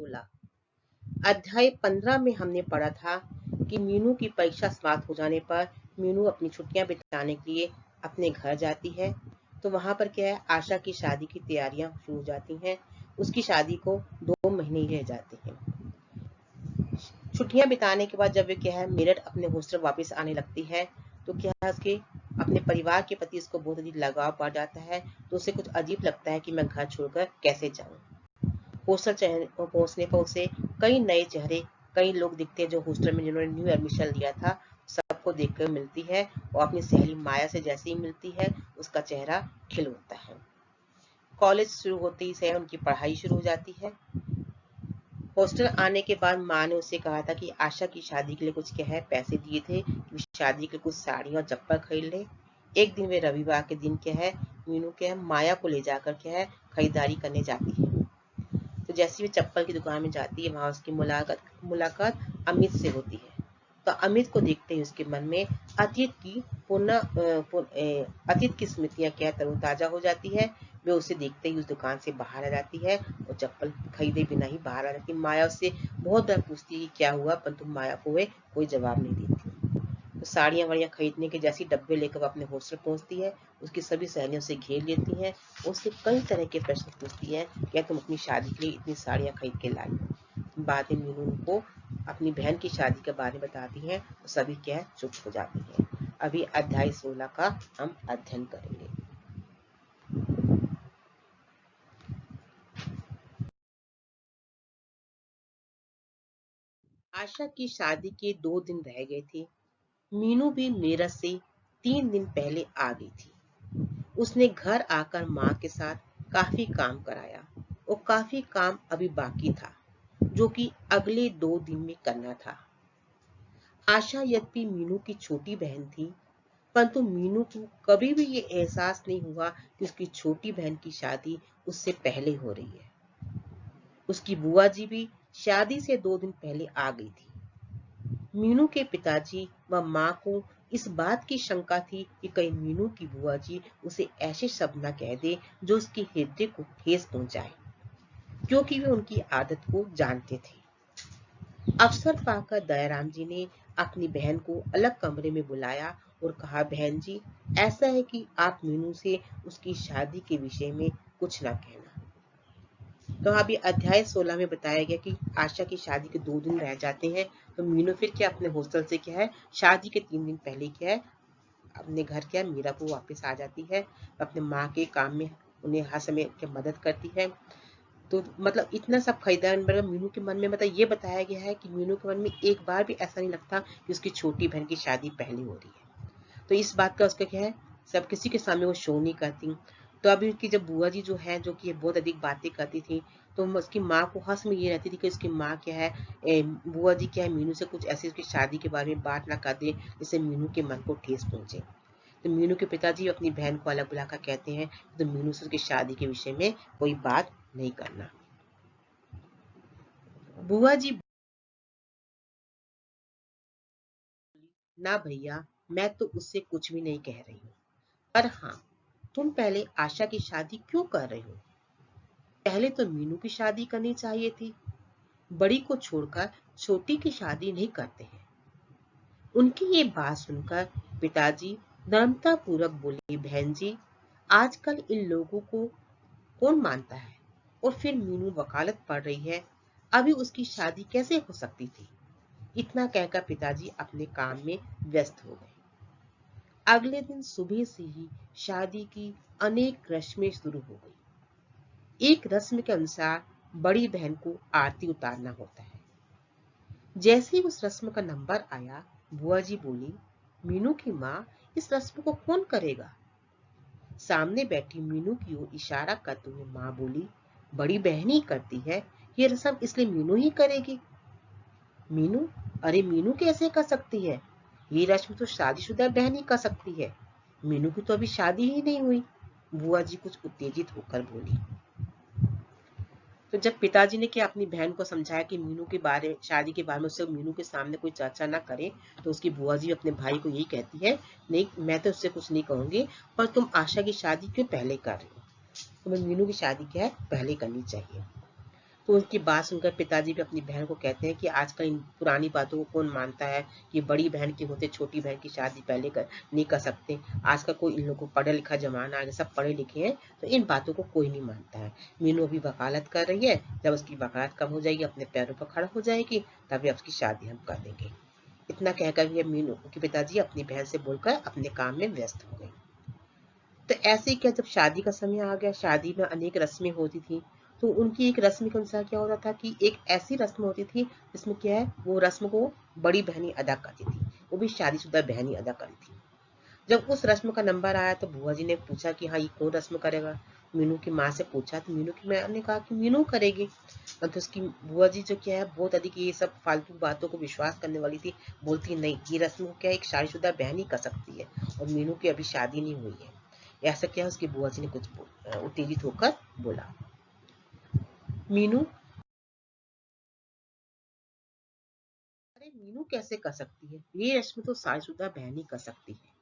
16। अध्याय 15 में हमने पढ़ा था कि मीनू की परीक्षा समाप्त हो जाने पर मीनू अपनी छुट्टियां बिताने के लिए अपने घर जाती है। तो वहां पर क्या है, आशा की शादी की तैयारियां शुरू हो जाती हैं। उसकी शादी को 2 महीने ही रह जाते हैं। छुट्टियां बिताने के बाद जब वे क्या है मेरठ अपने हॉस्टल वापस आने लगती है, तो क्या है उसके अपने परिवार के प्रति उसको बहुत अधिक लगाव पड़ जाता है। तो उसे कुछ अजीब लगता है कि मैं घर छोड़कर कैसे जाऊं। हॉस्टल पहुंचने पर उसे कई नए चेहरे, कई लोग दिखते हैं जो हॉस्टल में जिन्होंने न्यू एडमिशन लिया था, सबको देखकर मिलती है और अपनी सहेली माया से जैसे ही मिलती है उसका चेहरा खिल उठता है। कॉलेज शुरू होते ही से उनकी पढ़ाई शुरू हो जाती है। हॉस्टल आने के बाद माँ ने उससे कहा था कि आशा की शादी के लिए कुछ क्या है पैसे दिए थे कि शादी के लिए कुछ साड़ी और चप्पल खरीद ले। एक दिन वे रविवार के दिन क्या है मीनू क्या है माया को ले जाकर क्या है खरीदारी करने जाती है। तो जैसे वे चप्पल की दुकान में जाती है, वहां उसकी मुलाकात अमित से होती है। तो अमित को देखते ही उसके मन में अतीत की स्मृतियां क्या तरोताजा हो जाती है। वे उसे देखते ही उस दुकान से बाहर आ जाती है और चप्पल खरीदे बिना ही बाहर आ जाती है। माया उससे बहुत बार पूछती है कि क्या हुआ, परंतु माया को वे कोई जवाब नहीं देती। तो साड़ियां वाड़ियां खरीदने के जैसी डब्बे लेकर अपने हॉस्टल पहुंचती है। उसकी सभी सहेलियों से घेर लेती हैं, उससे कई तरह के प्रश्न पूछती है, क्या तुम अपनी शादी के लिए इतनी साड़ियां खरीद के लाई हो। बाद में मीनू को अपनी बहन की शादी के बारे में बताती है तो सभी क्या चुप हो जाती है। अभी अध्याय 16 का हम अध्ययन करेंगे। आशा की शादी के 2 दिन रह गए थे। मीनू भी मेरठ से 3 दिन पहले आ गई थी। उसने घर आकर माँ के साथ काफी काम कराया और काफी काम अभी बाकी था जो कि अगले 2 दिन में करना था। आशा यद्यपि मीनू की छोटी बहन थी, परंतु मीनू को कभी भी ये एहसास नहीं हुआ कि उसकी छोटी बहन की शादी उससे पहले हो रही है। उसकी बुआ जी भी शादी से 2 दिन पहले आ गई थी। मीनू के पिताजी व माँ को इस बात की शंका थी कि कहीं मीनू की बुआ जी उसे ऐसे शब्द न कह दे जो उसके हृदय को ठेस पहुंचाए, क्योंकि वे उनकी आदत को जानते थे। अवसर पाकर दयाराम जी ने अपनी बहन को अलग कमरे में बुलाया और कहा, बहन जी, ऐसा है कि आप मीनू से उसकी शादी के विषय में कुछ ना कहना। तो अभी अध्याय 16 में बताया गया कि आशा की शादी के 2 दिन रह जाते हैं। तो मीनू फिर क्या अपने हॉस्टल से क्या है शादी के 3 दिन पहले क्या है अपने घर क्या मीरा को वापस आ जाती है। अपने माँ के काम में उन्हें हर समय क्या मदद करती है। तो मतलब इतना सब खरीदार मतलब मीनू के मन में मतलब ये बताया गया है कि मीनू के मन में एक बार भी ऐसा नहीं लगता कि उसकी छोटी बहन की शादी पहले हो रही है। तो इस बात का उसका क्या है सब किसी के सामने वो शो नहीं करती। तो अभी उनकी जब बुआ जी जो है जो कि बहुत अधिक बातें करती थी, तो उसकी माँ को हंस में ये रहती थी कि उसकी माँ क्या है बुआ जी क्या है मीनू से कुछ ऐसी उसकी शादी के बारे में बात ना कर दे जिससे मीनू के मन को ठेस पहुंचे। तो मीनू के पिताजी अपनी बहन को अलग बुलाकर कहते हैं तो मीनू से उसकी शादी के विषय में कोई बात नहीं करना। बुआ जी, ना भैया, मैं तो उससे कुछ भी नहीं कह रही हूँ, पर हाँ, तुम पहले आशा की शादी क्यों कर रहे हो? पहले तो मीनू की शादी करनी चाहिए थी। बड़ी को छोड़कर छोटी की शादी नहीं करते हैं। उनकी ये बात सुनकर पिताजी नम्रता पूर्वक बोले, बहन जी, आजकल इन लोगों को कौन मानता है? और फिर मीनू वकालत पढ़ रही है, अभी उसकी शादी कैसे हो सकती थी? इतना कहकर पिताजी अपने काम में व्यस्त हो गए। अगले दिन सुबह से ही शादी की अनेक रस्में शुरू हो गई। एक रस्म के अनुसार बड़ी बहन को आरती उतारना होता है। जैसे ही उस रस्म का नंबर आया, बुआ जी बोली, मीनू की माँ, इस रस्म को कौन करेगा? सामने बैठी मीनू की ओर इशारा करते हुए माँ बोली, बड़ी बहन ही करती है, ये रस्म इसलिए मीनू ही करेगी। मीनू? अरे मीनू कैसे कर सकती है? ये रस्म तो शादीशुदा बहन ही कर सकती है। मीनू की तो अभी शादी ही नहीं हुई। बुआ जी कुछ उत्तेजित होकर बोली। तो जब पिताजी ने क्या अपनी बहन को समझाया कि मीनू के बारे शादी के बारे में उससे मीनू के सामने कोई चर्चा ना करे, तो उसकी बुआ जी अपने भाई को यही कहती है, नहीं, मैं तो उससे कुछ नहीं कहूंगी, पर तुम आशा की शादी क्यों पहले कर रहे हो? तुम्हें मीनू की शादी क्या है पहले करनी चाहिए। तो उनकी बात सुनकर पिताजी भी अपनी बहन को कहते हैं कि आजकल इन पुरानी बातों को कौन मानता है कि बड़ी बहन के होते छोटी बहन की शादी पहले नहीं कर सकते। आजकल कोई इन लोगों को पढ़ा लिखा जमाना आ गया, सब पढ़े लिखे हैं, तो इन बातों को कोई नहीं मानता है। मीनू अभी वकालत कर रही है, जब उसकी वकालत कम हो जाएगी, अपने पैरों पर खड़ा हो जाएगी, तभी उसकी शादी हम कर देंगे। इतना कहकर ये मीनू के पिताजी अपनी बहन से बोलकर अपने काम में व्यस्त हो गए। तो ऐसे ही क्या, जब शादी का समय आ गया, शादी में अनेक रस्में होती थी। तो उनकी एक रस्म के अनुसार क्या होता था कि एक ऐसी रस्म होती थी जिसमें क्या है, वो रस्म को बड़ी बहनी अदा करती थी, वो भी शादीशुदा बहनी अदा करती थी। जब उस रस्म का नंबर आया तो बुआ जी ने पूछा कि हाँ, ये कौन रस्म करेगा। मीनू की माँ से पूछा तो मीनू की माँ ने कहा कि मीनू करेगी। तो उसकी बुआ जी जो क्या है, बहुत अधिक ये सब फालतू बातों को विश्वास करने वाली थी। बोलती नहीं, ये रस्म को क्या एक शादीशुदा बहन ही कर सकती है, और मीनू की अभी शादी नहीं हुई है। ऐसा क्या, उसकी बुआ जी ने कुछ उत्तेजित होकर बोला। मीनू, अरे मीनू कैसे कर सकती है, ये रस्म तो शादीशुदा बहन ही कर सकती है,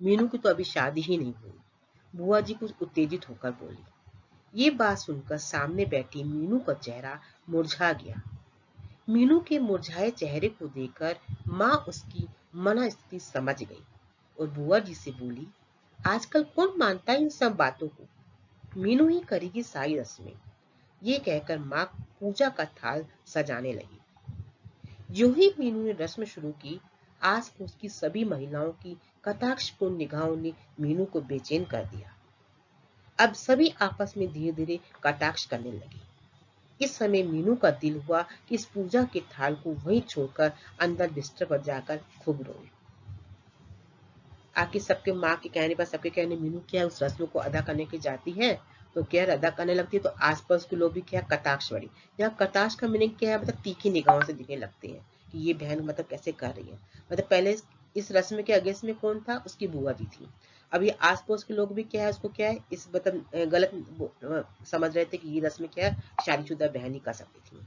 मीनू की तो अभी शादी ही नहीं हुई। बुआ जी कुछ उत्तेजित होकर बोली। ये बात सुनकर सामने बैठी मीनू का चेहरा मुरझा गया। मीनू के मुरझाए चेहरे को देखकर माँ उसकी मनस्थिति समझ गई और बुआ जी से बोली, आजकल कौन मानता है इन सब बातों को, मीनू ही करेगी सारी रस्में। ये कहकर माँ पूजा का थाल सजाने लगी। जो ही मीनू ने रस्म शुरू की, आस पास की सभी महिलाओं की कटाक्षपूर्ण निगाहों ने मीनू को बेचैन कर दिया। अब सभी आपस में धीरे धीरे कटाक्ष करने लगे। इस समय मीनू का दिल हुआ कि इस पूजा के थाल को वहीं छोड़कर अंदर बिस्तर पर जाकर खूब रोए। आखिर सबके माँ के कहने पर, सबके कहने मीनू क्या उस रस्म को अदा करने की जाती है, तो क्या अदा करने लगती है, तो आसपास के लोग भी क्या कटाक्ष बड़ी। यहाँ कटाक्ष का मीनिंग क्या है, मतलब तीखी निगाहों से दिखने लगते हैं कि ये बहन मतलब कैसे कर रही है। मतलब पहले इस रस्म के अगेंस्ट में कौन था, उसकी बुआ जी थी। अभी आस पड़ोस के लोग भी क्या है, उसको क्या है, इस मतलब गलत समझ रहे थे कि ये रस्म क्या है, शादीशुदा बहन ही कर सकती थी।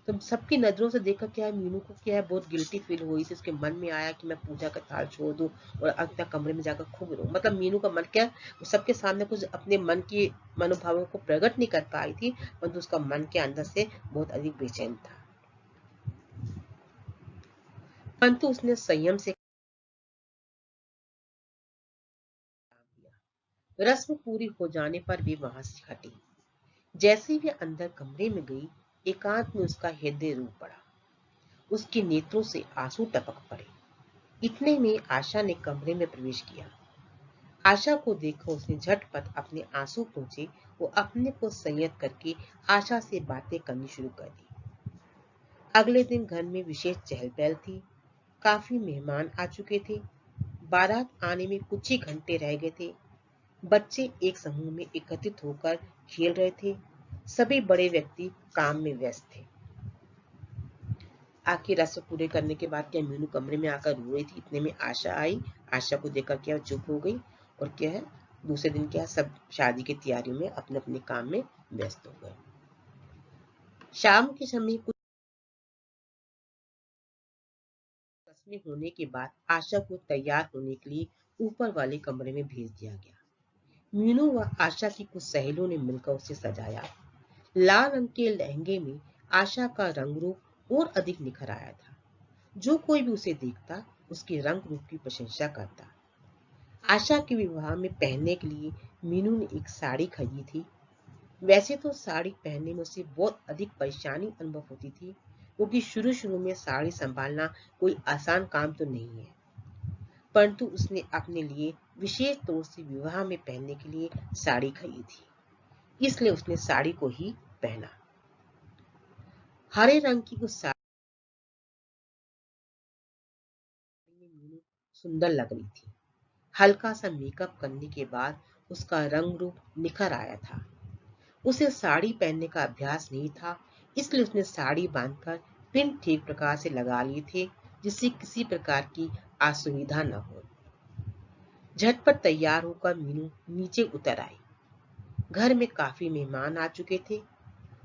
तो सबकी नजरों से देखकर क्या है, मीनू को क्या है, बहुत गिल्टी फील हुई थी। उसके मन में आया कि मैं पूजा का थाल छोड़ दूं और अपना कमरे में जाकर खूब रो। मतलब मीनू का मन क्या, वो सबके सामने कुछ अपने मन की मनोभावों को प्रकट नहीं कर पाई थी, परंतु उसका मन के अंदर से बहुत अधिक बेचैन था। परंतु उसने संयम से काम किया। रस्म पूरी हो जाने पर भी वहां से हटी। जैसे ही अंदर कमरे में गई, एकांत में उसका हृदय रो पड़ा। उसके नेत्रों से आंसू टपक पड़े। इतने में आशा ने कमरे में प्रवेश किया। आशा को देखकर उसने झटपट अपने आंसू पोंछे, वो अपने को संयत करके आशा से बातें करनी शुरू कर दी। अगले दिन घर में विशेष चहल पहल थी। काफी मेहमान आ चुके थे। बारात आने में कुछ ही घंटे रह गए थे। बच्चे एक समूह में एकत्रित होकर खेल रहे थे। सभी बड़े व्यक्ति काम में व्यस्त थे। आखिर रस्म पूरे करने के बाद क्या मीनू कमरे में आकर रो रही थी। इतने में आशा आई। आशा को देखकर क्या चुप हो गई, और क्या है, दूसरे दिन क्या सब शादी की तैयारियों में अपने अपने काम में व्यस्त हो गए। शाम के समय कुछ रस्में होने के बाद आशा को तैयार होने के लिए ऊपर वाले कमरे में भेज दिया गया। मीनू व आशा की कुछ सहेलियों ने मिलकर उसे सजाया। लाल रंग के लहंगे में आशा का रंग रूप और अधिक निखर आया था। जो कोई भी उसे देखता, उसके रंग रूप की प्रशंसा करता। आशा के विवाह में पहनने के लिए मीनू ने एक साड़ी खरीदी थी। वैसे तो साड़ी पहनने में उसे बहुत अधिक परेशानी अनुभव होती थी, क्योंकि शुरू शुरू में साड़ी संभालना कोई आसान काम तो नहीं है। परंतु उसने अपने लिए विशेष तौर से विवाह में पहनने के लिए साड़ी खरीदी थी, इसलिए उसने साड़ी को ही पहना। हरे रंग की उस साड़ी में मीनू सुंदर लग रही थी। हल्का सा मेकअप करने के बाद उसका रंग रूप निखर आया था। उसे साड़ी पहनने का अभ्यास नहीं था, इसलिए उसने साड़ी बांधकर पिन ठीक प्रकार से लगा लिए थे, जिससे किसी प्रकार की असुविधा न हो। झटपट तैयार होकर मीनू नीचे उतर आई। घर में काफी मेहमान आ चुके थे।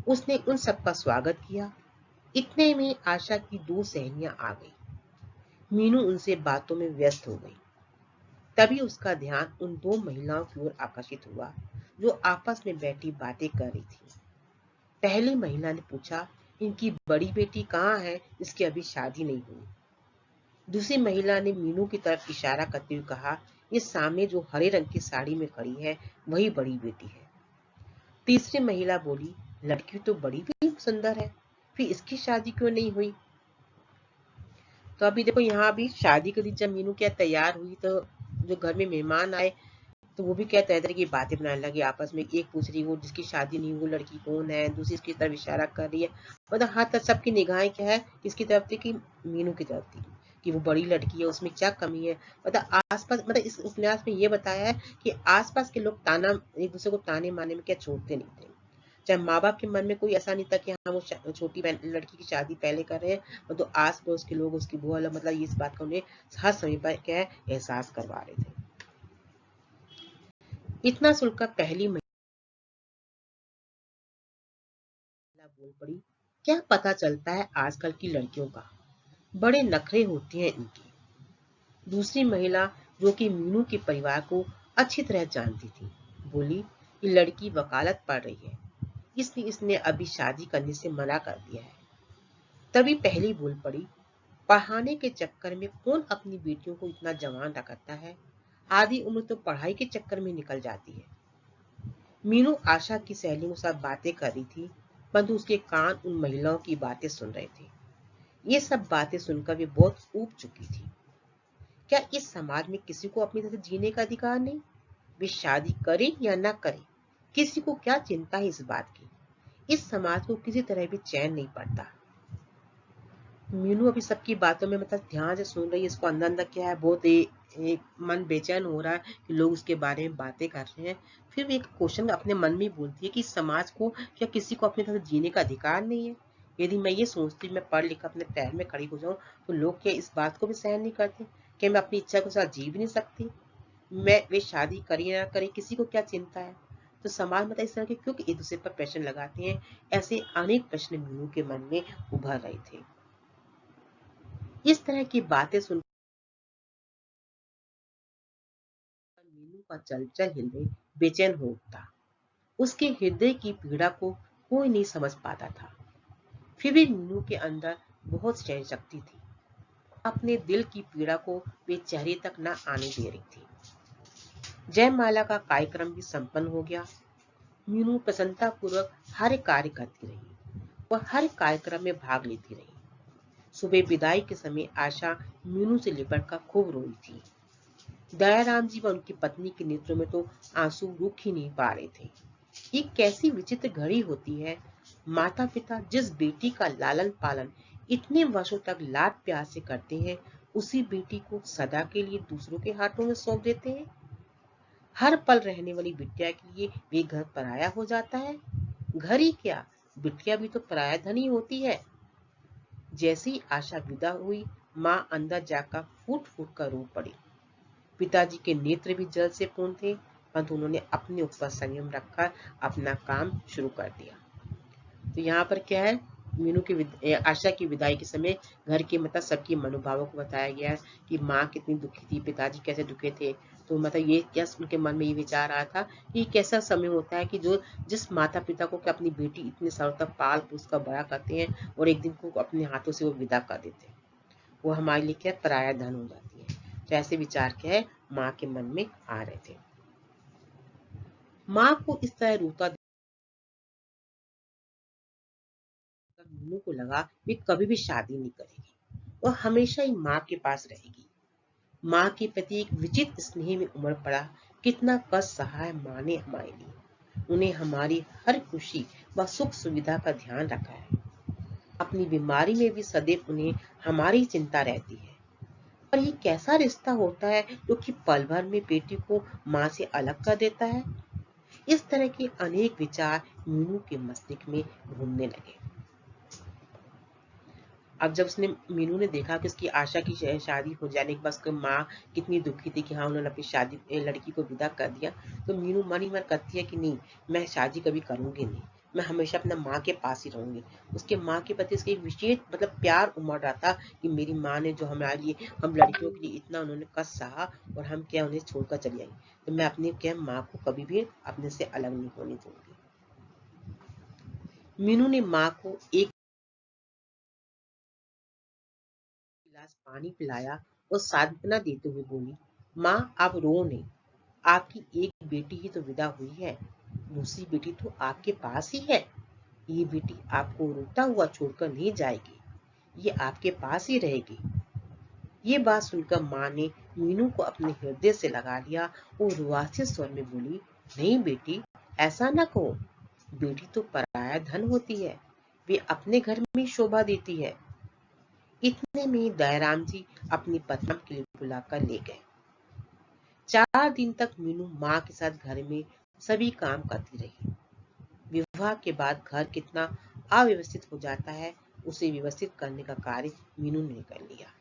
उसने उन सबका स्वागत किया। इतने में आशा की दो सहेलियां आ गई। मीनू उनसे बातों में व्यस्त हो गई। तभी उसका ध्यान उन दो महिलाओं की ओर आकर्षित हुआ, जो आपस में बैठी बातें कर रही थी। पहली महिला ने पूछा, इनकी बड़ी बेटी कहाँ है, इसकी अभी शादी नहीं हुई। दूसरी महिला ने मीनू की तरफ इशारा करते हुए कहा, ये सामने जो हरे रंग की साड़ी में खड़ी है वही बड़ी बेटी है। तीसरी महिला बोली, लड़की तो बड़ी भी सुंदर है, फिर इसकी शादी क्यों नहीं हुई। तो अभी देखो यहाँ भी शादी के दिन जब मीनू क्या तैयार हुई तो जो घर में मेहमान आए तो वो भी क्या तरह तरह की बातें बनाने लगी आपस में। एक पूछ रही वो जिसकी शादी नहीं हुई लड़की कौन है, दूसरी इसकी तरफ इशारा कर रही है। मतलब हर तरफ सबकी निगाहें क्या है किसकी तरफ थी, कि मीनू की तरफ थी, कि वो बड़ी लड़की है, उसमें क्या कमी है। मतलब आसपास, मतलब इस उपन्यास में ये बताया है कि आसपास के लोग ताना एक दूसरे को ताने मारने में क्या छोड़ते नहीं थे। चाहे माँ बाप के मन में कोई ऐसा नहीं था कि हाँ वो छोटी लड़की की शादी पहले कर रहे हैं, तो आस पड़ोस के लोग उसकी बुआ लोग मतलब इस बात का उन्हें हर समय पर क्या है एहसास करवा रहे थे। इतना सुनकर पहली महिला बोल पड़ी, क्या पता चलता है आजकल की लड़कियों का, बड़े नखरे होते हैं इनके। दूसरी महिला जो कि मीनू के परिवार को अच्छी तरह जानती थी बोली, ये लड़की वकालत पढ़ रही है, इसलिए इसने अभी शादी करने से मना कर दिया है। तभी पहली बोल पड़ी, पढ़ाने के चक्कर में कौन अपनी बेटियों को इतना जवान रखता है, आधी उम्र तो पढ़ाई के चक्कर में निकल जाती है। मीनू आशा की सहेलियों के साथ बातें कर रही थी, परंतु उसके कान उन महिलाओं की बातें सुन रहे थे। ये सब बातें सुनकर वे बहुत ऊब चुकी थी। क्या इस समाज में किसी को अपनी तरह जीने का अधिकार नहीं? वे शादी करें या न करें, किसी को क्या चिंता है इस बात की। इस समाज को किसी तरह भी चैन नहीं पड़ता। मीनू अभी सबकी बातों में मतलब ध्यान से सुन रही है, इसको अंदर अंदर क्या है बहुत एक मन बेचैन हो रहा है कि लोग उसके बारे में बातें कर रहे हैं। फिर भी एक क्वेश्चन अपने मन में बोलती है कि समाज को क्या किसी को अपनी तरह जीने का अधिकार नहीं है। यदि मैं ये सोचती मैं पढ़ लिख अपने पैर में खड़ी हो जाऊं तो लोग क्या इस बात को भी सहन नहीं करते कि मैं अपनी इच्छा के साथ जी भी नहीं सकती। मैं वे शादी करी ना करी किसी को क्या चिंता है। तो समाज मतलब इस तरह के क्यों एक दूसरे पर प्रश्न लगाते हैं। ऐसे अनेक प्रश्न मीनू के मन में उभर रहे थे। इस तरह की बातें सुनकर मीनू का चंचल हृदय बेचैन हो उठता। उसके हृदय की पीड़ा को कोई नहीं समझ पाता था। फिर भी मीनू के अंदर बहुत सहन शक्ति थी। अपने दिल की पीड़ा को वे चेहरे तक न आने दे रही थी। जयमाला का कार्यक्रम भी संपन्न हो गया। मीनू प्रसन्नता पूर्वक हर कार्य करती रही। वह हर कार्यक्रम में भाग लेती रही। सुबह विदाई के समय आशा मीनू से लिपट कर खूब रोई थी। दयाराम जी व उनकी पत्नी के नेत्रों में तो आंसू रुक ही नहीं पा रहे थे। ये कैसी विचित्र घड़ी होती है। माता पिता जिस बेटी का लालन पालन इतने वर्षों तक लाड प्यार से करते हैं, उसी बेटी को सदा के लिए दूसरों के हाथों में सौंप देते हैं। हर पल रहने वाली बिटिया के लिए वे घर पराया हो जाता है। घर ही क्या, बिटिया भी तो पराया धन ही होती है। जैसी आशा विदा हुई, माँ अंदर जाकर फूट फूट कर रो पड़ी। पिताजी के नेत्र भी जल से पूर्ण थे, परंतु उन्होंने अपने ऊपर संयम रखकर अपना काम शुरू कर दिया। तो यहाँ पर क्या है, मीनू की आशा की विदाई के समय घर के मतलब सबकी मनोभावों को बताया गया है कि माँ कितनी दुखी थी, पिताजी कैसे दुखे थे। तो मतलब ये क्या उनके मन में ये विचार आया था कि कैसा समय होता है कि जो जिस माता पिता को अपनी बेटी इतने सालों तक पाल पोस कर बड़ा करते हैं और एक दिन को अपने हाथों से वो विदा कर देते हैं, वो हमारे लिए क्या पराया धन हो जाती है। तो ऐसे विचार क्या है माँ के मन में आ रहे थे। माँ को इस तरह रोता देखकर मीनू को लगा वे कभी भी शादी नहीं करेगी, वह हमेशा ही माँ के पास रहेगी। माँ के प्रति एक विचित्र स्नेह में उमड़ पड़ा। कितना कष्ट सहा है माँ ने हमारे लिए, उन्हें हमारी हर खुशी व सुख सुविधा का ध्यान रखा है। अपनी बीमारी में भी सदैव उन्हें हमारी चिंता रहती है। पर ये कैसा रिश्ता होता है जो कि पल भर में बेटी को माँ से अलग कर देता है। इस तरह के अनेक विचार मीनू के मस्तिष्क में घूमने लगे। अब जब उसने मीनू ने देखा कि उसकी आशा की शादी हो जाने के बाद उसकी माँ कितनी दुखी थी कि हाँ उन्होंने अपनी शादी लड़की को विदा कर दिया, तो मीनू मन ही मन कहती है कि नहीं, मैं शादी कभी करूंगी नहीं, मैं हमेशा अपना माँ के पास ही रहूंगी। उसके माँ के प्रति उसके एक विशेष मतलब प्यार उमड़ रहा था कि मेरी माँ ने जो हमारे लिए, हम लड़कियों के लिए इतना उन्होंने कष्ट सहा और हम क्या उन्हें छोड़कर चली आई, तो मैं अपनी क्या माँ को कभी भी अपने से अलग नहीं होने दूंगी। मीनू ने माँ को एक गिलास पानी पिलाया और सांत्वना देते हुए बोली, माँ आप रो नहीं, आपकी एक बेटी ही तो विदा हुई है, दूसरी बेटी तो आपके पास ही है। ये बेटी आपको रोता हुआ छोड़कर नहीं जाएगी, ये आपके पास ही रहेगी। ये बात सुनकर माँ ने मीनू को अपने हृदय से लगा लिया और रुआसी स्वर में बोली, नहीं बेटी, ऐसा न कहो, बेटी तो पराया धन होती है, वे अपने घर में शोभा देती है। इतने में दयाराम जी अपनी पत्नी के लिए बुलाकर ले गए। 4 दिन तक मीनू माँ के साथ घर में सभी काम करती रही। विवाह के बाद घर कितना अव्यवस्थित हो जाता है, उसे व्यवस्थित करने का कार्य मीनू ने कर लिया।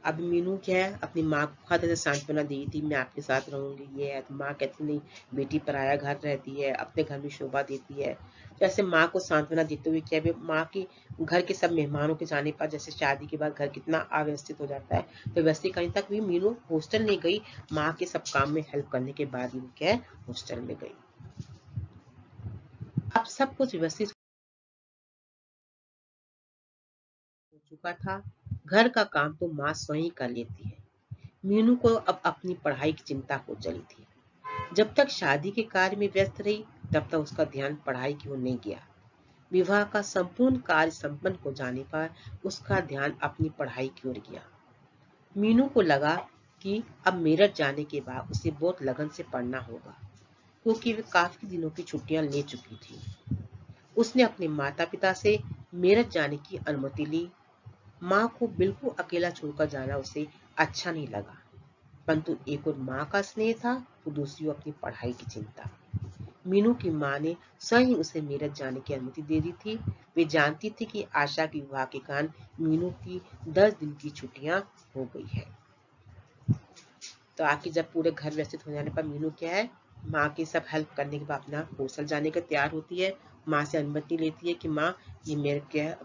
अब मीनू क्या है, अपनी माँ को हर तरह से सांत्वना दी थी, मैं आपके साथ रहूंगी, ये है। तो माँ कहती नहीं, बेटी पराया घर रहती है, अपने घर में शोभा देती है। जैसे माँ को सांत्वना देते हुए क्या, माँ की घर के सब मेहमानों के जाने पर, जैसे शादी के बाद घर कितना अव्यवस्थित हो जाता है, तो वैसे कहीं तक भी मीनू हॉस्टल नहीं गई। माँ के सब काम में हेल्प करने के बाद ही वो क्या है, हॉस्टल में गई। अब सब कुछ व्यवस्थित हो चुका था। घर का काम तो माँ स्वयं कर लेती है। मीनू को अब अपनी पढ़ाई की चिंता हो चली थी। जब तक शादी के कार्य में व्यस्त रही, तब तक उसका ध्यान पढ़ाई की ओर नहीं गया। विवाह का संपूर्ण कार्य संपन्न हो जाने पर उसका ध्यान अपनी पढ़ाई की ओर गया। मीनू को लगा कि अब मेरठ जाने के बाद उसे बहुत लगन से पढ़ना होगा, क्योंकि वे काफी दिनों की छुट्टियां ले चुकी थी। उसने अपने माता पिता से मेरठ जाने की अनुमति ली। माँ को बिल्कुल अकेला छोड़कर जाना उसे अच्छा नहीं लगा, परंतु एक और माँ का स्नेह था, तो दूसरी ओर अपनी पढ़ाई की चिंता। मीनू की माँ ने स्वयं उसे मेरठ जाने की अनुमति दे दी थी। वे जानती थी कि आशा के विवाह के कारण मीनू की 10 दिन की छुट्टियां हो गई है। तो आखिर जब पूरे घर व्यवस्थित हो जाने पर मीनू क्या है, माँ की सब हेल्प करने के बाद अपना हॉस्टल जाने का तैयार होती है। माँ से अनुमति लेती है कि माँ, ये मेरे क्या है,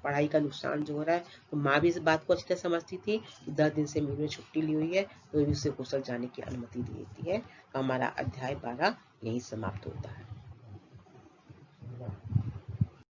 पढ़ाई का नुकसान जो हो रहा है। तो माँ भी इस बात को अच्छी तरह समझती थी कि 10 दिन से मीनू ने छुट्टी ली हुई है, तो भी उसे हॉस्टल जाने की अनुमति दी देती है। तो हमारा अध्याय 12 यही समाप्त होता है।